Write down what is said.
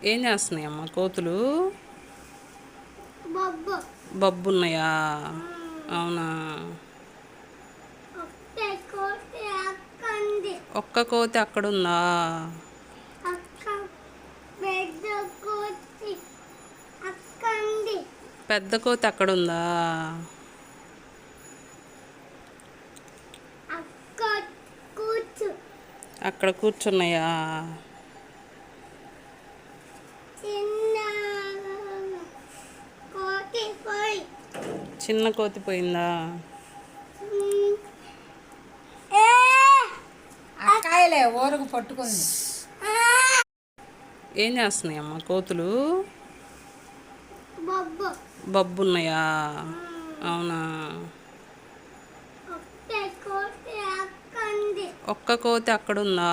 ఏం చేస్తున్నాయమ్మా కోతులు? బొబ్బు బబ్బున్నాయా? అవునా? ఒక్క కోతి అక్కడుందా? పెద్ద కోతి అక్కడుందా? అక్కడ కూర్చున్నాయా? చిన్న కోతి పోయిందా? అక్కాయలే ఊరుకు పట్టుకుంది. ఏం చేస్తున్నాయమ్మా కోతులు? బొబ్బు బబ్బున్నాయా? అవునా? ఒక్క కోతి అక్కడుందా?